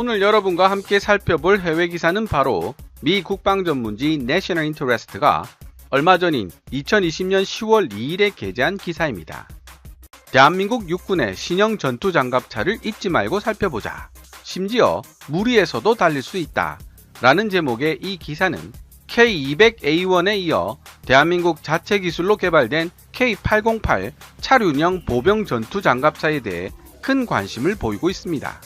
오늘 여러분과 함께 살펴볼 해외 기사는 바로 미 국방전문지 내셔널 인터레스트가 얼마 전인 2020년 10월 2일에 게재한 기사입니다. 대한민국 육군의 신형 전투장갑차를 잊지 말고 살펴보자. 심지어 물 위에서도 달릴 수 있다. 라는 제목의 이 기사는 K200A1에 이어 대한민국 자체 기술로 개발된 K808 차륜형 보병 전투장갑차에 대해 큰 관심을 보이고 있습니다.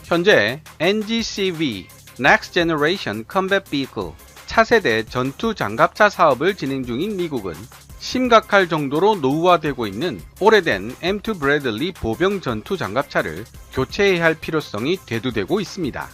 현재 NGCV Next Generation Combat Vehicle 차세대 전투장갑차 사업을 진행 중인 미국은 심각할 정도로 노후화되고 있는 오래된 M2 브래들리 보병 전투장갑차를 교체해야 할 필요성이 대두되고 있습니다.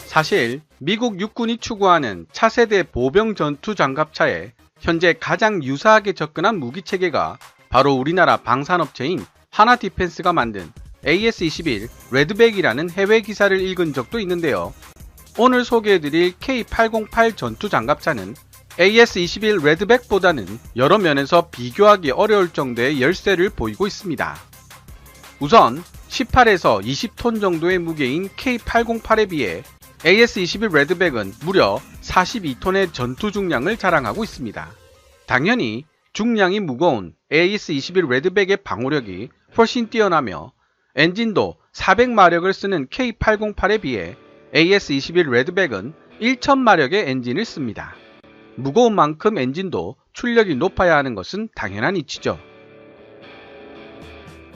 사실 미국 육군이 추구하는 차세대 보병 전투장갑차에 현재 가장 유사하게 접근한 무기체계가 바로 우리나라 방산업체인 하나디펜스가 만든 AS-21 레드백이라는 해외 기사를 읽은 적도 있는데요. 오늘 소개해드릴 K808 전투장갑차는 AS-21 레드백보다는 여러 면에서 비교하기 어려울 정도의 열세를 보이고 있습니다. 우선 18에서 20톤 정도의 무게인 K808에 비해 AS-21 레드백은 무려 42톤의 전투 중량을 자랑하고 있습니다. 당연히 중량이 무거운 AS-21 레드백의 방호력이 훨씬 뛰어나며 엔진도 400마력을 쓰는 K808에 비해 AS-21 레드백은 1000마력의 엔진을 씁니다. 무거운 만큼 엔진도 출력이 높아야 하는 것은 당연한 이치죠.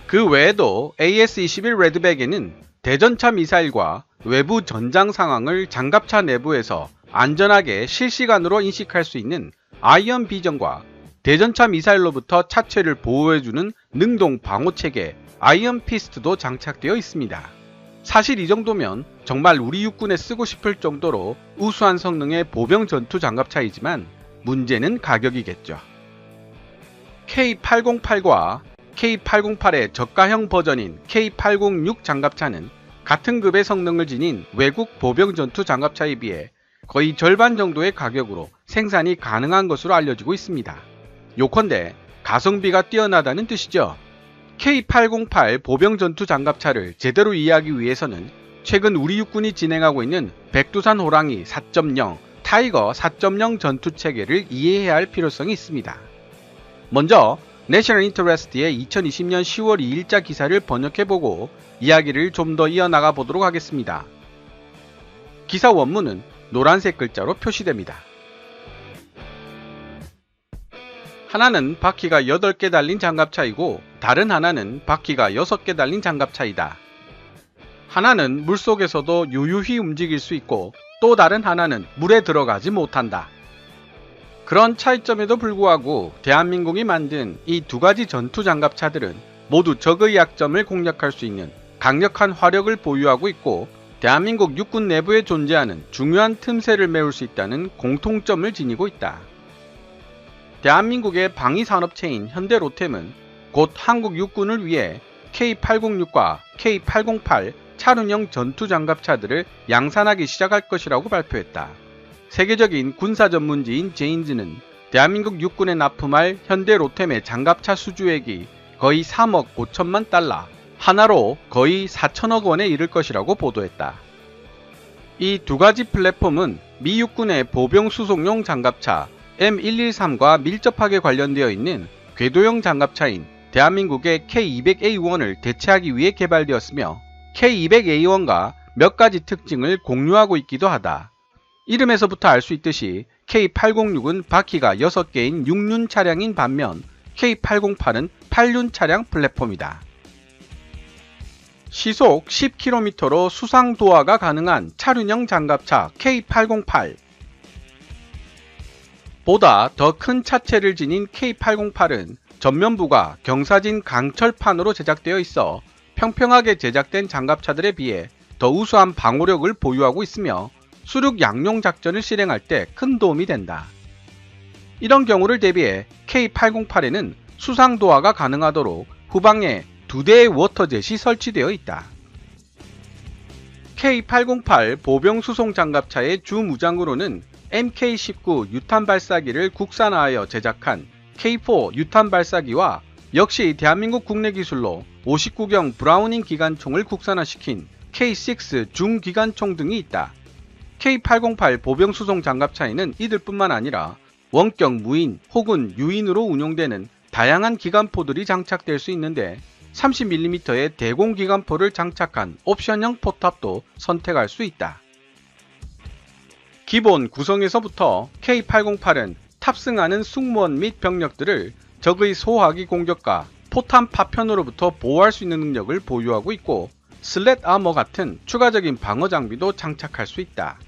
그 외에도 AS-21 레드백에는 대전차 미사일과 외부 전장 상황을 장갑차 내부에서 안전하게 실시간으로 인식할 수 있는 아이언 비전과 대전차 미사일로부터 차체를 보호해주는 능동 방호체계 아이언 피스트도 장착되어 있습니다. 사실 이 정도면 정말 우리 육군에 쓰고 싶을 정도로 우수한 성능의 보병 전투 장갑차이지만 문제는 가격이겠죠. K808과 K808의 저가형 버전인 K806 장갑차는 같은 급의 성능을 지닌 외국 보병 전투 장갑차에 비해 거의 절반 정도의 가격으로 생산이 가능한 것으로 알려지고 있습니다. 요컨대 가성비가 뛰어나다는 뜻이죠. K808 보병 전투 장갑차를 제대로 이해하기 위해서는 최근 우리 육군이 진행하고 있는 백두산 호랑이 4.0, 타이거 4.0 전투 체계를 이해해야 할 필요성이 있습니다. 먼저 내셔널 인터레스트의 2020년 10월 2일자 기사를 번역해보고 이야기를 좀 더 이어나가 보도록 하겠습니다. 기사 원문은 노란색 글자로 표시됩니다. 하나는 바퀴가 8개 달린 장갑차이고 다른 하나는 바퀴가 6개 달린 장갑차이다. 하나는 물속에서도 유유히 움직일 수 있고 또 다른 하나는 물에 들어가지 못한다. 그런 차이점에도 불구하고 대한민국이 만든 이 두 가지 전투 장갑차들은 모두 적의 약점을 공략할 수 있는 강력한 화력을 보유하고 있고 대한민국 육군 내부에 존재하는 중요한 틈새를 메울 수 있다는 공통점을 지니고 있다. 대한민국의 방위산업체인 현대로템은 곧 한국 육군을 위해 K806과 K808 차륜형 전투장갑차들을 양산하기 시작할 것이라고 발표했다. 세계적인 군사 전문지인 제인즈는 대한민국 육군에 납품할 현대로템의 장갑차 수주액이 거의 3억 5천만 달러, 하나로 거의 4천억 원에 이를 것이라고 보도했다. 이 두 가지 플랫폼은 미 육군의 보병 수송용 장갑차 M113과 밀접하게 관련되어 있는 궤도형 장갑차인 대한민국의 K200A1을 대체하기 위해 개발되었으며 K200A1과 몇 가지 특징을 공유하고 있기도 하다. 이름에서부터 알 수 있듯이 K806은 바퀴가 6개인 6륜 차량인 반면 K808은 8륜 차량 플랫폼이다. 시속 10km로 수상 도하가 가능한 차륜형 장갑차 K808 보다 더 큰 차체를 지닌 K808은 전면부가 경사진 강철판으로 제작되어 있어 평평하게 제작된 장갑차들에 비해 더 우수한 방호력을 보유하고 있으며 수륙 양용 작전을 실행할 때 큰 도움이 된다. 이런 경우를 대비해 K808에는 수상 도하가 가능하도록 후방에 2대의 워터젯이 설치되어 있다. K808 보병 수송 장갑차의 주 무장으로는 MK19 유탄 발사기를 국산화하여 제작한 K4 유탄 발사기와 역시 대한민국 국내 기술로 59경 브라우닝 기관총을 국산화시킨 K6 중기관총 등이 있다. K808 보병수송 장갑차에는 이들뿐만 아니라 원격 무인 혹은 유인으로 운용되는 다양한 기관포들이 장착될 수 있는데 30mm의 대공 기관포를 장착한 옵션형 포탑도 선택할 수 있다. 기본 구성에서부터 K808은 탑승하는 승무원 및 병력들을 적의 소화기 공격과 포탄 파편으로부터 보호할 수 있는 능력을 보유하고 있고 슬랫 아머 같은 추가적인 방어 장비도 장착할 수 있다.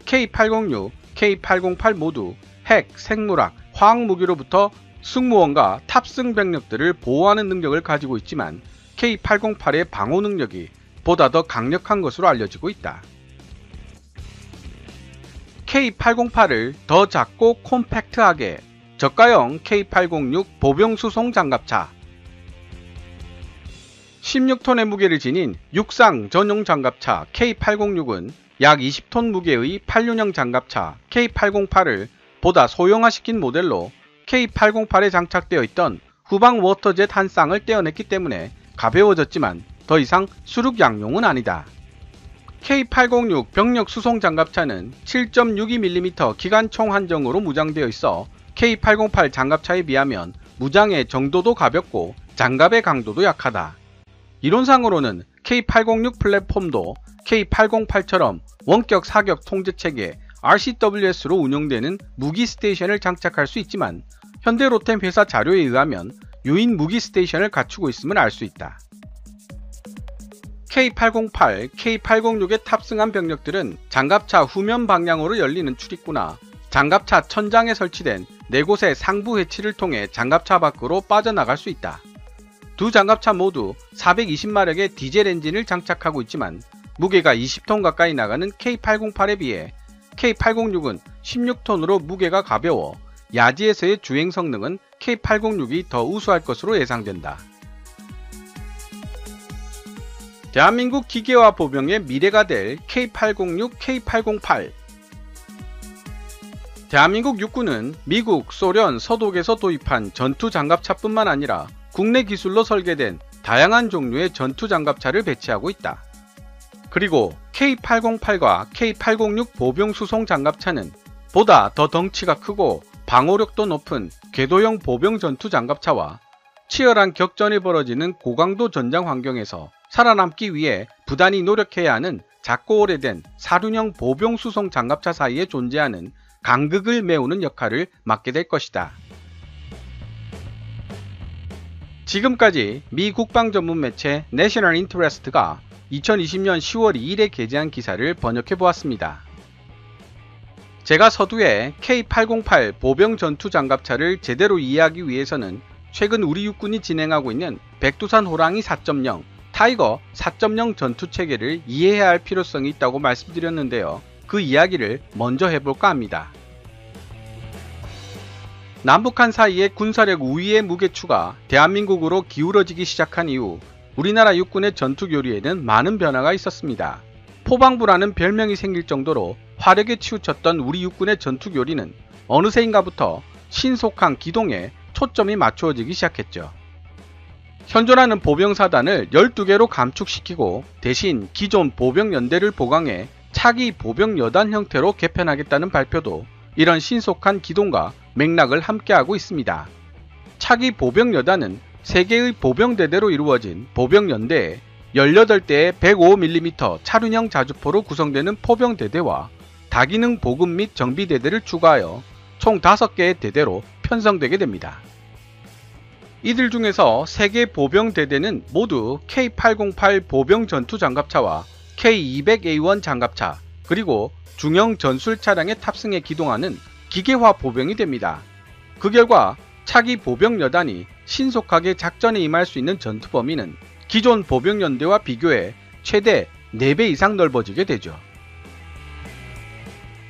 K806, K808 모두 핵, 생물학, 화학 무기로부터 승무원과 탑승 병력들을 보호하는 능력을 가지고 있지만 K808의 방호 능력이 보다 더 강력한 것으로 알려지고 있다. K808을 더 작고 콤팩트하게 저가형 K806 보병수송 장갑차 16톤의 무게를 지닌 육상 전용 장갑차 K806은 약 20톤 무게의 8륜형 장갑차 K808을 보다 소형화시킨 모델로 K808에 장착되어 있던 후방 워터젯 한 쌍을 떼어냈기 때문에 가벼워졌지만 더 이상 수륙양용은 아니다. K806 병력 수송 장갑차는 7.62mm 기관총 한정으로 무장되어 있어 K808 장갑차에 비하면 무장의 정도도 가볍고 장갑의 강도도 약하다. 이론상으로는 K806 플랫폼도 K808처럼 원격 사격 통제체계 RCWS로 운영되는 무기 스테이션을 장착할 수 있지만 현대로템 회사 자료에 의하면 유인 무기 스테이션을 갖추고 있음을 알 수 있다. K808, K806에 탑승한 병력들은 장갑차 후면 방향으로 열리는 출입구나 장갑차 천장에 설치된 4곳의 상부 해치를 통해 장갑차 밖으로 빠져나갈 수 있다. 두 장갑차 모두 420마력의 디젤 엔진을 장착하고 있지만 무게가 20톤 가까이 나가는 K808에 비해 K806은 16톤으로 무게가 가벼워 야지에서의 주행 성능은 K806이 더 우수할 것으로 예상된다. 대한민국 기계화 보병의 미래가 될 K806, K808 대한민국 육군은 미국, 소련, 서독에서 도입한 전투 장갑차뿐만 아니라 국내 기술로 설계된 다양한 종류의 전투 장갑차를 배치하고 있다. 그리고 K808과 K806 보병 수송 장갑차는 보다 더 덩치가 크고 방호력도 높은 궤도형 보병 전투 장갑차와 치열한 격전이 벌어지는 고강도 전장 환경에서 살아남기 위해 부단히 노력해야 하는 작고 오래된 사륜형 보병 수송 장갑차 사이에 존재하는 간극을 메우는 역할을 맡게 될 것이다. 지금까지 미 국방 전문 매체 내셔널 인터레스트가 2020년 10월 2일에 게재한 기사를 번역해 보았습니다. 제가 서두에 K808 보병 전투 장갑차를 제대로 이해하기 위해서는 최근 우리 육군이 진행하고 있는 백두산 호랑이 4.0, 타이거 4.0 전투 체계를 이해해야 할 필요성이 있다고 말씀드렸는데요. 그 이야기를 먼저 해볼까 합니다. 남북한 사이의 군사력 우위의 무게추가 대한민국으로 기울어지기 시작한 이후 우리나라 육군의 전투 교리에는 많은 변화가 있었습니다. 포방부라는 별명이 생길 정도로 화력에 치우쳤던 우리 육군의 전투 교리는 어느새인가부터 신속한 기동에 초점이 맞추어지기 시작했죠. 현존하는 보병사단을 12개로 감축시키고 대신 기존 보병연대를 보강해 차기 보병여단 형태로 개편하겠다는 발표도 이런 신속한 기동과 맥락을 함께하고 있습니다. 차기 보병여단은 3개의 보병대대로 이루어진 보병연대에 18대의 105mm 차륜형 자주포로 구성되는 포병대대와 다기능 보급 및 정비대대를 추가하여 총 5개의 대대로 편성되게 됩니다. 이들 중에서 3개 보병대대는 모두 K808 보병 전투 장갑차와 K200A1 장갑차 그리고 중형 전술 차량에 탑승해 기동하는 기계화 보병이 됩니다. 그 결과 차기 보병여단이 신속하게 작전에 임할 수 있는 전투 범위는 기존 보병연대와 비교해 최대 4배 이상 넓어지게 되죠.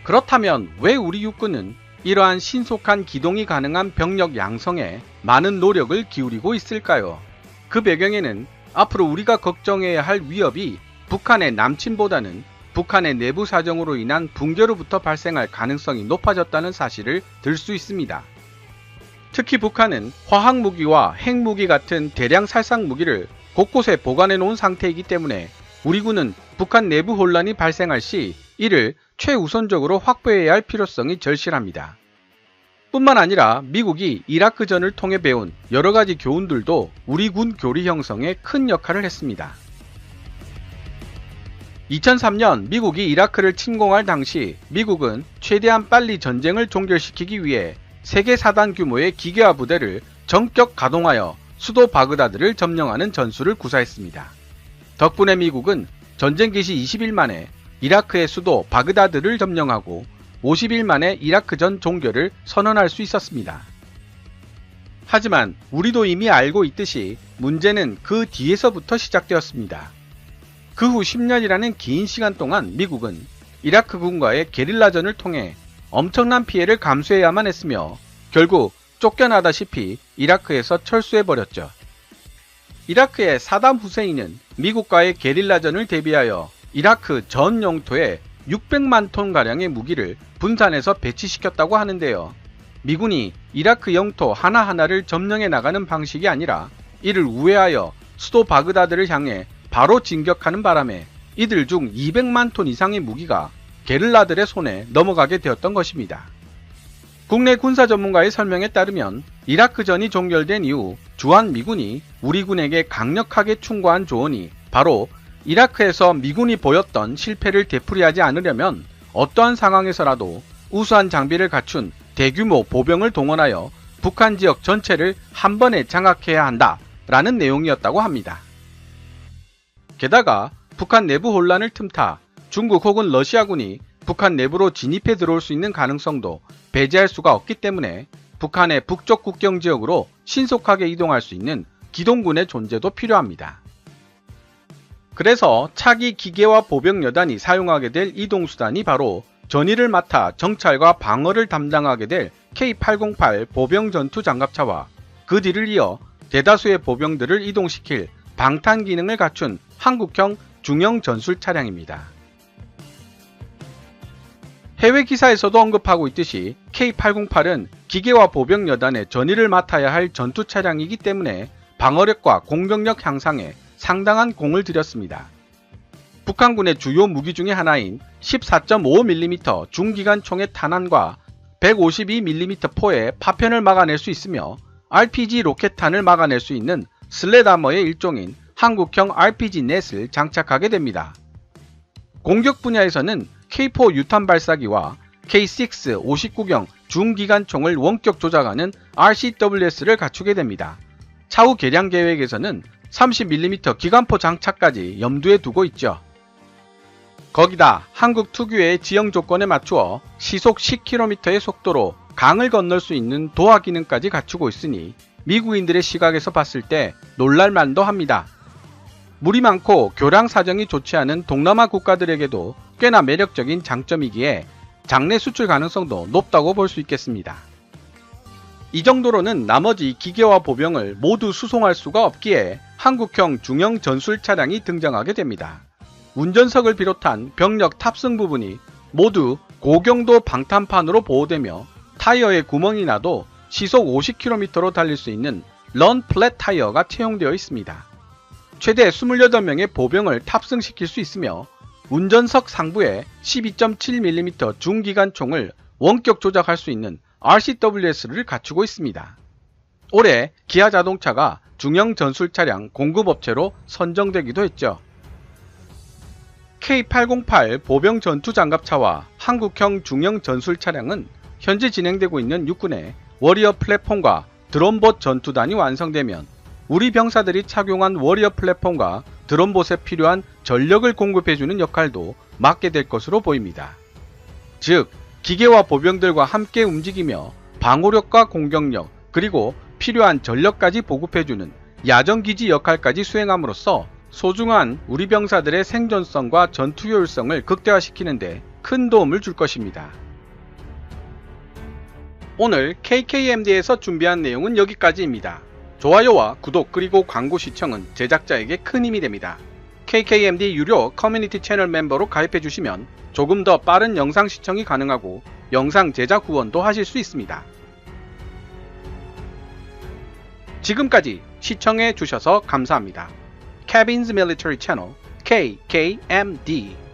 그렇다면 왜 우리 육군은 이러한 신속한 기동이 가능한 병력 양성에 많은 노력을 기울이고 있을까요? 그 배경에는 앞으로 우리가 걱정해야 할 위협이 북한의 남침보다는 북한의 내부 사정으로 인한 붕괴로부터 발생할 가능성이 높아졌다는 사실을 들 수 있습니다. 특히 북한은 화학무기와 핵무기 같은 대량 살상 무기를 곳곳에 보관해 놓은 상태이기 때문에 우리 군은 북한 내부 혼란이 발생할 시 이를 최우선적으로 확보해야 할 필요성이 절실합니다. 뿐만 아니라 미국이 이라크전을 통해 배운 여러가지 교훈들도 우리 군 교리 형성에 큰 역할을 했습니다. 2003년 미국이 이라크를 침공할 당시 미국은 최대한 빨리 전쟁을 종결시키기 위해 세계 4단 규모의 기계화 부대를 전격 가동하여 수도 바그다드를 점령하는 전술을 구사했습니다. 덕분에 미국은 전쟁 개시 20일 만에 이라크의 수도 바그다드를 점령하고 50일 만에 이라크전 종결을 선언할 수 있었습니다. 하지만 우리도 이미 알고 있듯이 문제는 그 뒤에서부터 시작되었습니다. 그 후 10년이라는 긴 시간 동안 미국은 이라크 군과의 게릴라전을 통해 엄청난 피해를 감수해야만 했으며 결국 쫓겨나다시피 이라크에서 철수해버렸죠. 이라크의 사담 후세인은 미국과의 게릴라전을 대비하여 이라크 전 영토에 600만 톤가량의 무기를 분산해서 배치시켰다고 하는데요. 미군이 이라크 영토 하나하나를 점령해 나가는 방식이 아니라 이를 우회하여 수도 바그다드를 향해 바로 진격하는 바람에 이들 중 200만 톤 이상의 무기가 게릴라들의 손에 넘어가게 되었던 것입니다. 국내 군사 전문가의 설명에 따르면 이라크전이 종결된 이후 주한 미군이 우리 군에게 강력하게 충고한 조언이 바로 이라크에서 미군이 보였던 실패를 되풀이하지 않으려면 어떠한 상황에서라도 우수한 장비를 갖춘 대규모 보병을 동원하여 북한 지역 전체를 한 번에 장악해야 한다라는 내용이었다고 합니다. 게다가 북한 내부 혼란을 틈타 중국 혹은 러시아군이 북한 내부로 진입해 들어올 수 있는 가능성도 배제할 수가 없기 때문에 북한의 북쪽 국경 지역으로 신속하게 이동할 수 있는 기동군의 존재도 필요합니다. 그래서 차기 기계화 보병 여단이 사용하게 될 이동수단이 바로 전의를 맡아 정찰과 방어를 담당하게 될 K808 보병 전투 장갑차와 그 뒤를 이어 대다수의 보병들을 이동시킬 방탄 기능을 갖춘 한국형 중형 전술 차량입니다. 해외 기사에서도 언급하고 있듯이 K808은 기계화 보병 여단의 전의를 맡아야 할 전투 차량이기 때문에 방어력과 공격력 향상에 상당한 공을 들였습니다. 북한군의 주요 무기 중의 하나인 14.5mm 중기관총의 탄환과 152mm 포의 파편을 막아낼 수 있으며 RPG 로켓탄을 막아낼 수 있는 슬랫아머의 일종인 한국형 RPG 넷을 장착하게 됩니다. 공격 분야에서는 K4 유탄 발사기와 K6 59경 중기관총을 원격 조작하는 RCWS를 갖추게 됩니다. 차후 개량 계획에서는 30mm 기관포 장착까지 염두에 두고 있죠. 거기다 한국 특유의 지형 조건에 맞추어 시속 10km의 속도로 강을 건널 수 있는 도하 기능까지 갖추고 있으니 미국인들의 시각에서 봤을 때 놀랄만도 합니다. 물이 많고 교량 사정이 좋지 않은 동남아 국가들에게도 꽤나 매력적인 장점이기에 장내 수출 가능성도 높다고 볼 수 있겠습니다. 이 정도로는 나머지 기계화 보병을 모두 수송할 수가 없기에 한국형 중형 전술 차량이 등장하게 됩니다. 운전석을 비롯한 병력 탑승 부분이 모두 고경도 방탄판으로 보호되며 타이어에 구멍이 나도 시속 50km로 달릴 수 있는 런 플랫 타이어가 채용되어 있습니다. 최대 28명의 보병을 탑승시킬 수 있으며 운전석 상부에 12.7mm 중기관총을 원격 조작할 수 있는 RCWS를 갖추고 있습니다. 올해 기아자동차가 중형 전술 차량 공급업체로 선정되기도 했죠. K808 보병 전투 장갑차와 한국형 중형 전술 차량은 현재 진행되고 있는 육군의 워리어 플랫폼과 드론봇 전투단이 완성되면 우리 병사들이 착용한 워리어 플랫폼과 드론봇에 필요한 전력을 공급해주는 역할도 맡게 될 것으로 보입니다. 즉, 기계화 보병들과 함께 움직이며 방어력과 공격력 그리고 필요한 전력까지 보급해주는 야전기지 역할까지 수행함으로써 소중한 우리 병사들의 생존성과 전투 효율성을 극대화시키는데 큰 도움을 줄 것입니다. 오늘 KKMD에서 준비한 내용은 여기까지입니다. 좋아요와 구독 그리고 광고 시청은 제작자에게 큰 힘이 됩니다. KKMD 유료 커뮤니티 채널 멤버로 가입해주시면 조금 더 빠른 영상 시청이 가능하고 영상 제작 후원도 하실 수 있습니다. 지금까지 시청해주셔서 감사합니다. Kevin's Military Channel, KKMD.